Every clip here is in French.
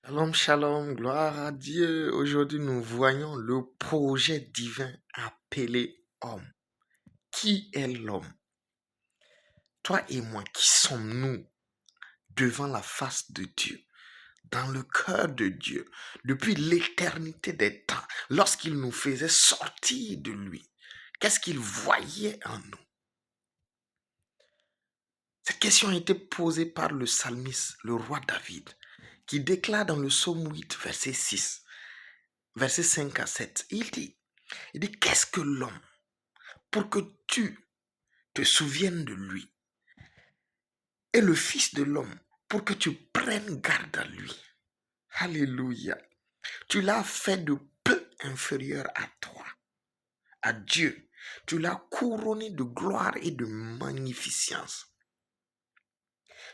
Shalom, shalom, gloire à Dieu. Aujourd'hui, nous voyons le projet divin appelé homme. Qui est l'homme? Toi et moi, qui sommes-nous devant la face de Dieu, dans le cœur de Dieu, depuis l'éternité des temps, lorsqu'il nous faisait sortir de lui? Qu'est-ce qu'il voyait en nous? Cette question a été posée par le psalmiste, le roi David, qui déclare dans le psaume 8, verset 6, verset 5 à 7, il dit, qu'est-ce que l'homme pour que tu te souviennes de lui, et le Fils de l'homme pour que tu prennes garde à lui? Alléluia. Tu l'as fait de peu inférieur à toi, à Dieu. Tu l'as couronné de gloire et de magnificence.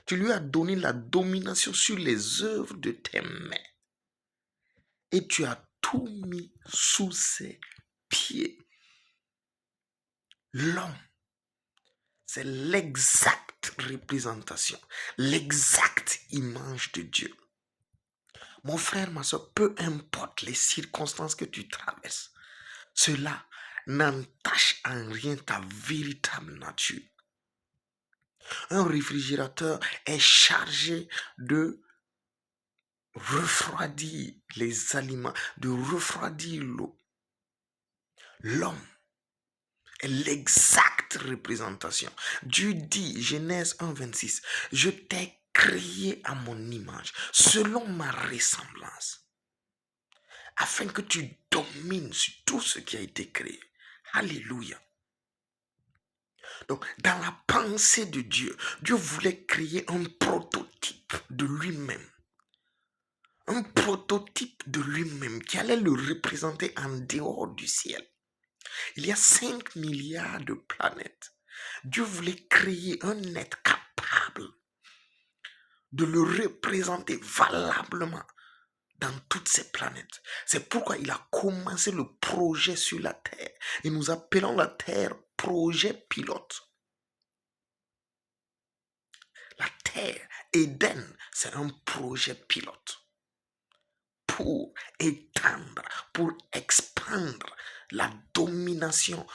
Tu lui as donné la domination sur les œuvres de tes mains. Et tu as tout mis sous ses pieds. L'homme, c'est l'exacte représentation, l'exacte image de Dieu. Mon frère, ma soeur, peu importe les circonstances que tu traverses, cela n'entache en rien ta véritable nature. Un réfrigérateur est chargé de refroidir les aliments, de refroidir l'eau. L'homme est l'exacte représentation. Dieu dit, Genèse 1,26, je t'ai créé à mon image, selon ma ressemblance, afin que tu domines sur tout ce qui a été créé. Alléluia. Donc, dans la pensée de Dieu, Dieu voulait créer un prototype de lui-même. Un prototype de lui-même qui allait le représenter en dehors du ciel. Il y a 5 milliards de planètes. Dieu voulait créer un être capable de le représenter valablement dans toutes ces planètes. C'est pourquoi il a commencé le projet sur la Terre. Et nous appelons la Terre projet pilote. La Terre, Éden, c'est un projet pilote pour étendre, pour expandre la domination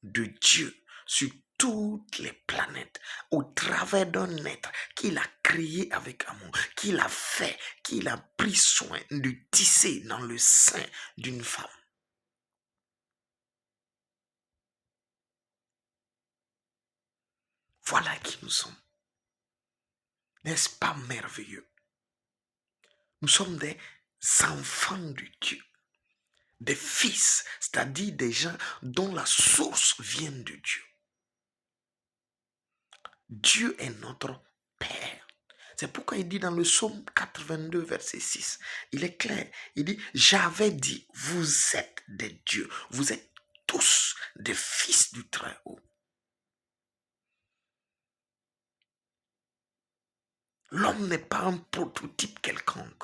de Dieu sur toutes les planètes au travers d'un être qu'il a créé avec amour, qu'il a fait, qu'il a pris soin de tisser dans le sein d'une femme. Voilà qui nous sommes. N'est-ce pas merveilleux? Nous sommes des enfants de Dieu, des fils, c'est-à-dire des gens dont la source vient de Dieu. Dieu est notre Père. C'est pourquoi il dit dans le psaume 82, verset 6, il est clair, il dit, j'avais dit, vous êtes des dieux, vous êtes tous des fils du Très-Haut. L'homme n'est pas un prototype quelconque.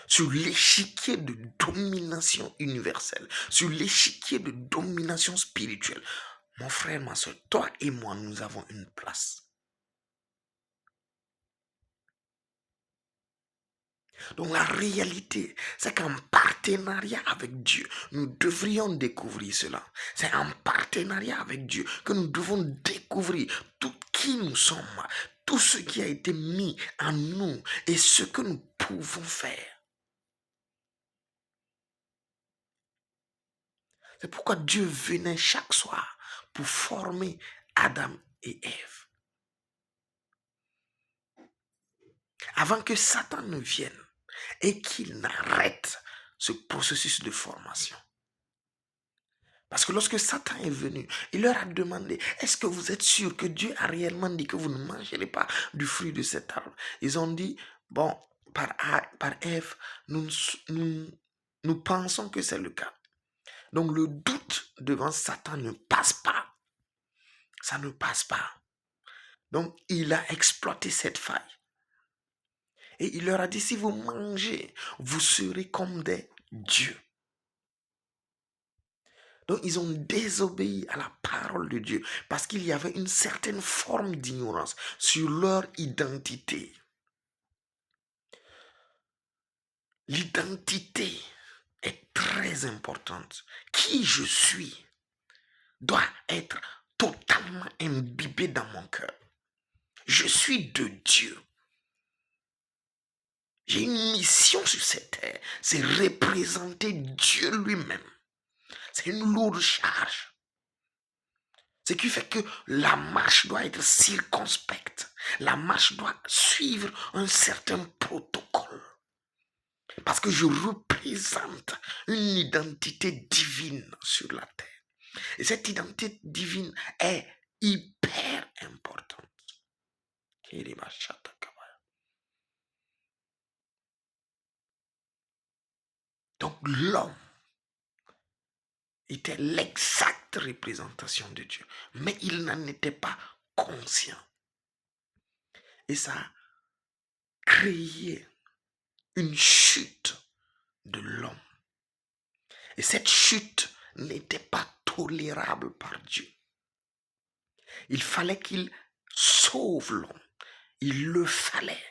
Sur l'échiquier de domination universelle, sur l'échiquier de domination spirituelle, mon frère, ma soeur, toi et moi, nous avons une place. Donc la réalité, c'est qu'en partenariat avec Dieu, nous devrions découvrir cela. C'est en partenariat avec Dieu que nous devons découvrir tout qui nous sommes, tout ce qui a été mis en nous et ce que nous pouvons faire. C'est pourquoi Dieu venait chaque soir pour former Adam et Ève. Avant que Satan ne vienne et qu'il n'arrête ce processus de formation. Parce que lorsque Satan est venu, il leur a demandé, est-ce que vous êtes sûr que Dieu a réellement dit que vous ne mangerez pas du fruit de cet arbre? Ils ont dit, bon, par Ève, nous pensons que c'est le cas. Donc le doute devant Satan ne passe pas. Ça ne passe pas. Donc il a exploité cette faille. Et il leur a dit, si vous mangez, vous serez comme des dieux. Donc, ils ont désobéi à la parole de Dieu parce qu'il y avait une certaine forme d'ignorance sur leur identité. l'identité est très importante. Qui je suis doit être totalement imbibé dans mon cœur. Je suis de Dieu. J'ai une mission sur cette terre, c'est représenter Dieu lui-même. C'est une lourde charge. Ce qui fait que la marche doit être circonspecte. La marche doit suivre un certain protocole. Parce que je représente une identité divine sur la terre. Et cette identité divine est hyper importante. Donc l'homme était l'exacte représentation de Dieu. Mais il n'en était pas conscient. Et ça a créé une chute de l'homme. Et cette chute n'était pas tolérable par Dieu. Il fallait qu'il sauve l'homme. Il le fallait.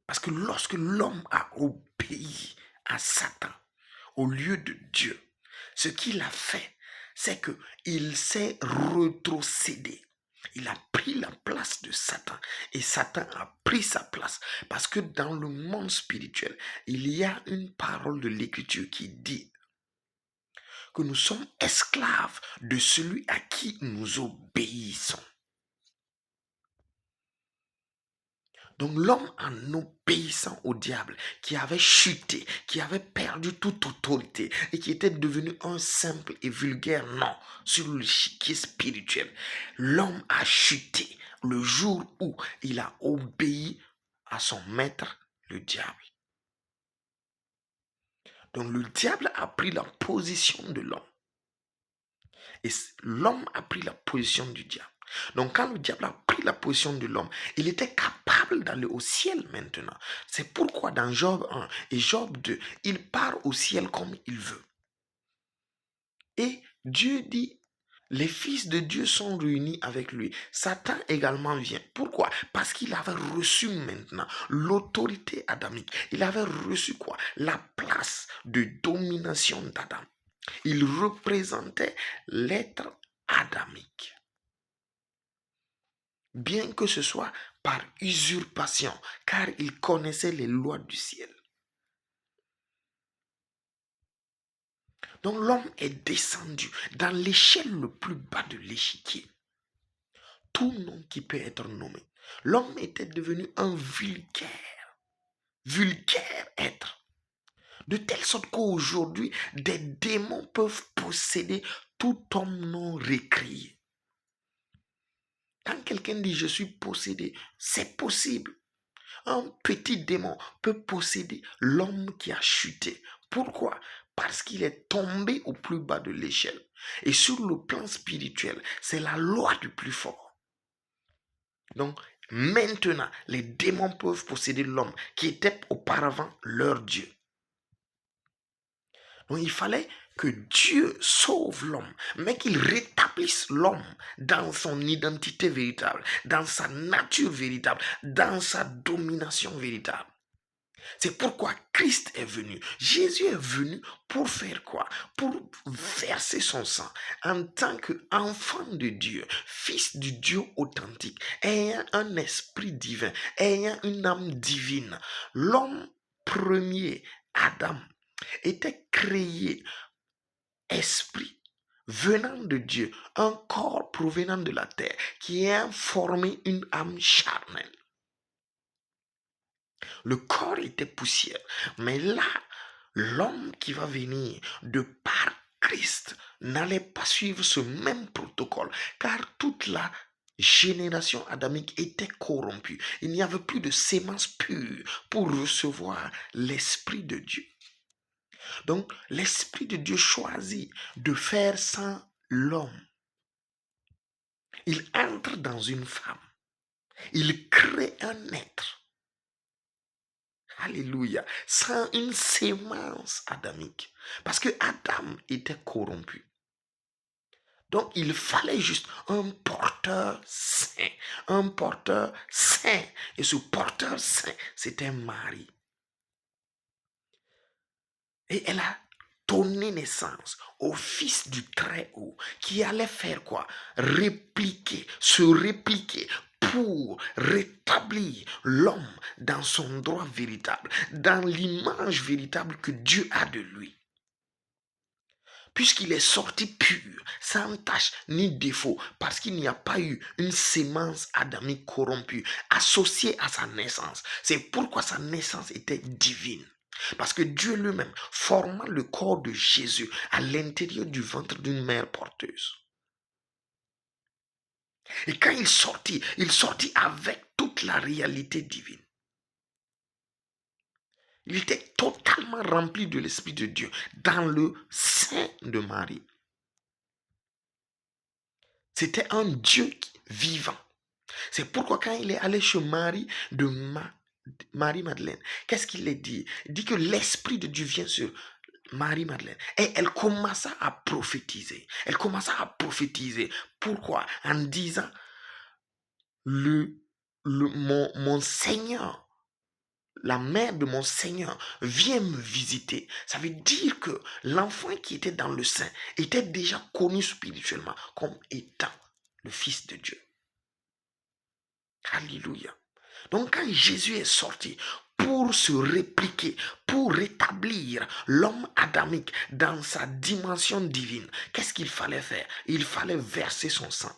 Parce que lorsque l'homme a obéi à Satan au lieu de Dieu, ce qu'il a fait, c'est qu'il s'est rétrocédé. Il a pris la place de Satan et Satan a pris sa place. Parce que dans le monde spirituel, il y a une parole de l'Écriture qui dit que nous sommes esclaves de celui à qui nous obéissons. Donc l'homme, en obéissant au diable, qui avait chuté, qui avait perdu toute autorité et qui était devenu un simple et vulgaire nom sur l'échiquier spirituel, l'homme a chuté le jour où il a obéi à son maître, le diable. Donc le diable a pris la position de l'homme. Et l'homme a pris la position du diable. Donc quand le diable a pris la position de l'homme, il était capable d'aller au ciel maintenant. C'est pourquoi dans Job 1 et Job 2, il part au ciel comme il veut. Et Dieu dit, les fils de Dieu sont réunis avec lui. Satan également vient. Pourquoi? Parce qu'il avait reçu maintenant l'autorité adamique. Il avait reçu quoi? La place de domination d'Adam. Il représentait l'être adamique. Bien que ce soit par usurpation, car il connaissait les lois du ciel. Donc l'homme est descendu dans l'échelle le plus bas de l'échiquier. Tout nom qui peut être nommé. L'homme était devenu un vulgaire être. De telle sorte qu'aujourd'hui, des démons peuvent posséder tout homme non récréé. Quand quelqu'un dit je suis possédé, c'est possible. Un petit démon peut posséder l'homme qui a chuté. Pourquoi? Parce qu'il est tombé au plus bas de l'échelle. Et sur le plan spirituel, c'est la loi du plus fort. Donc, maintenant, les démons peuvent posséder l'homme qui était auparavant leur Dieu. Donc, il fallait que Dieu sauve l'homme, mais qu'il rétablisse l'homme dans son identité véritable, dans sa nature véritable, dans sa domination véritable. C'est pourquoi Christ est venu. Jésus est venu pour faire quoi? Pour verser son sang en tant qu'enfant de Dieu, fils du Dieu authentique, ayant un esprit divin, ayant une âme divine. L'homme premier, Adam, était créé esprit venant de Dieu, un corps provenant de la terre qui a formé une âme charnelle. Le corps était poussière. Mais là, l'homme qui va venir de par Christ n'allait pas suivre ce même protocole, car toute la génération adamique était corrompue. Il n'y avait plus de sémence pure pour recevoir l'Esprit de Dieu. Donc, l'Esprit de Dieu choisit de faire sans l'homme. Il entre dans une femme. Il crée un être. Alléluia. Sans une sémence adamique. Parce que Adam était corrompu. Donc, il fallait juste un porteur saint. Un porteur saint. Et ce porteur saint, c'était Marie. Et elle a donné naissance au Fils du Très-Haut qui allait faire quoi? Se répliquer pour rétablir l'homme dans son droit véritable, dans l'image véritable que Dieu a de lui. Puisqu'il est sorti pur, sans tache ni défaut, parce qu'il n'y a pas eu une sémence adamique corrompue associée à sa naissance. C'est pourquoi sa naissance était divine. Parce que Dieu lui-même forma le corps de Jésus à l'intérieur du ventre d'une mère porteuse. Et quand il sortit avec toute la réalité divine. Il était totalement rempli de l'Esprit de Dieu dans le sein de Marie. C'était un Dieu vivant. C'est pourquoi quand il est allé chez Marie de Marie-Madeleine, qu'est-ce qu'il a dit? Il dit que l'Esprit de Dieu vient sur Marie-Madeleine. Et elle commença à prophétiser. Elle commença à prophétiser. Pourquoi? En disant, mon Seigneur, la mère de mon Seigneur vient me visiter. Ça veut dire que l'enfant qui était dans le sein était déjà connu spirituellement comme étant le Fils de Dieu. Alléluia. Donc quand Jésus est sorti pour se répliquer, pour rétablir l'homme adamique dans sa dimension divine, qu'est-ce qu'il fallait faire? Il fallait verser son sang.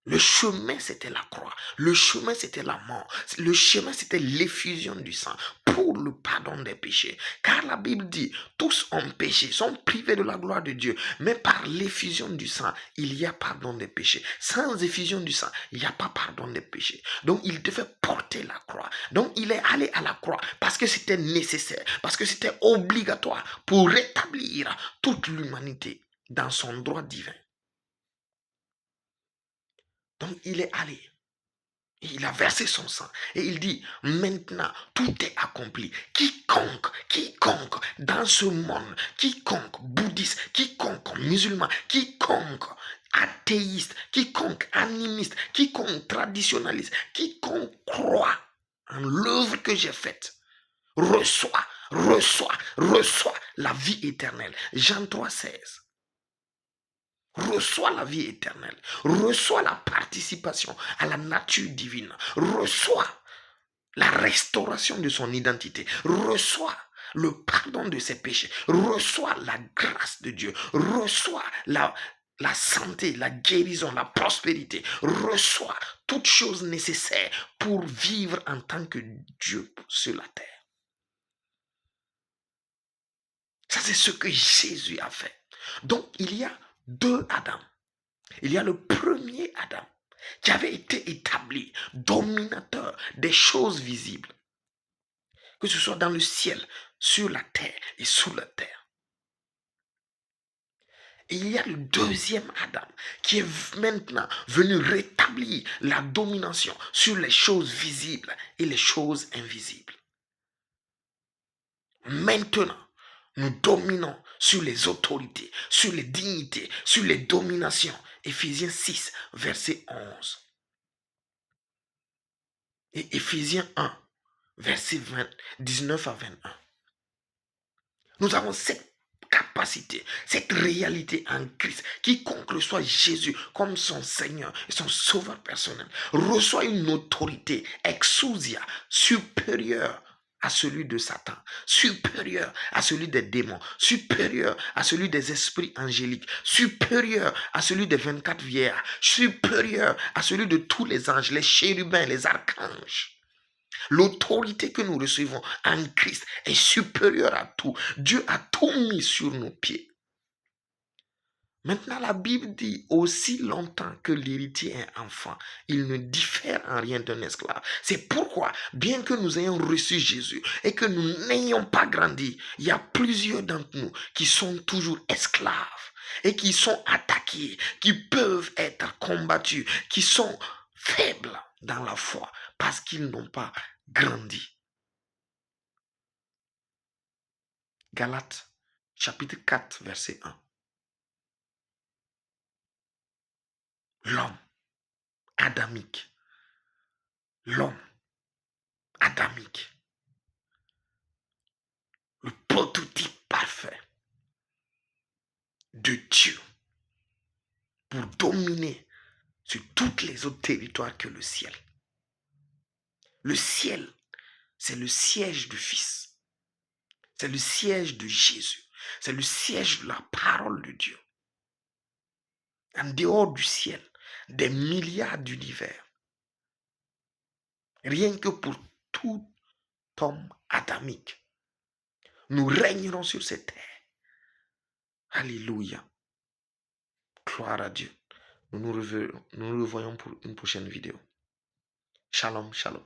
Le chemin, c'était la croix. Le chemin, c'était la mort. Le chemin, c'était l'effusion du sang pour le pardon des péchés. Car la Bible dit, tous ont péché, sont privés de la gloire de Dieu. Mais par l'effusion du sang, il y a pardon des péchés. Sans effusion du sang, il n'y a pas pardon des péchés. Donc, il devait porter la croix. Donc, il est allé à la croix parce que c'était nécessaire, parce que c'était obligatoire pour rétablir toute l'humanité dans son droit divin. Donc, il est allé. Et il a versé son sang. Et il dit, maintenant, tout est accompli. Quiconque dans ce monde, quiconque bouddhiste, quiconque musulman, quiconque athéiste, quiconque animiste, quiconque traditionnaliste, quiconque croit en l'œuvre que j'ai faite, reçoit la vie éternelle. Jean 3,16. Reçoit la vie éternelle, reçoit la participation à la nature divine, reçoit la restauration de son identité, reçoit le pardon de ses péchés, reçoit la grâce de Dieu, reçoit la santé, la guérison, la prospérité, reçoit toutes choses nécessaires pour vivre en tant que Dieu sur la terre. Ça, c'est ce que Jésus a fait. Donc, il y a deux Adam. Il y a le premier Adam qui avait été établi dominateur des choses visibles, que ce soit dans le ciel, sur la terre et sous la terre. Et il y a le deuxième Adam qui est maintenant venu rétablir la domination sur les choses visibles et les choses invisibles. Maintenant, nous dominons sur les autorités, sur les dignités, sur les dominations. Éphésiens 6, verset 11. Et Éphésiens 1, verset 19 à 21. Nous avons cette capacité, cette réalité en Christ. Quiconque reçoit Jésus comme son Seigneur et son Sauveur personnel reçoit une autorité exousia supérieure à celui de Satan, supérieur à celui des démons, supérieur à celui des esprits angéliques, supérieur à celui des 24 vieillards, supérieur à celui de tous les anges, les chérubins, les archanges. L'autorité que nous recevons en Christ est supérieure à tout. Dieu a tout mis sur nos pieds. Maintenant, la Bible dit aussi longtemps que l'héritier est enfant, il ne diffère en rien d'un esclave. C'est pourquoi, bien que nous ayons reçu Jésus et que nous n'ayons pas grandi, il y a plusieurs d'entre nous qui sont toujours esclaves et qui sont attaqués, qui peuvent être combattus, qui sont faibles dans la foi parce qu'ils n'ont pas grandi. Galates chapitre 4 verset 1. L'homme adamique. L'homme adamique. Le prototype parfait de Dieu pour dominer sur tous les autres territoires que le ciel. Le ciel, c'est le siège du Fils. C'est le siège de Jésus. C'est le siège de la parole de Dieu. En dehors du ciel, des milliards d'univers. Rien que pour tout homme adamique. Nous régnerons sur cette terre. Alléluia. Gloire à Dieu. Nous nous revoyons pour une prochaine vidéo. Shalom, shalom.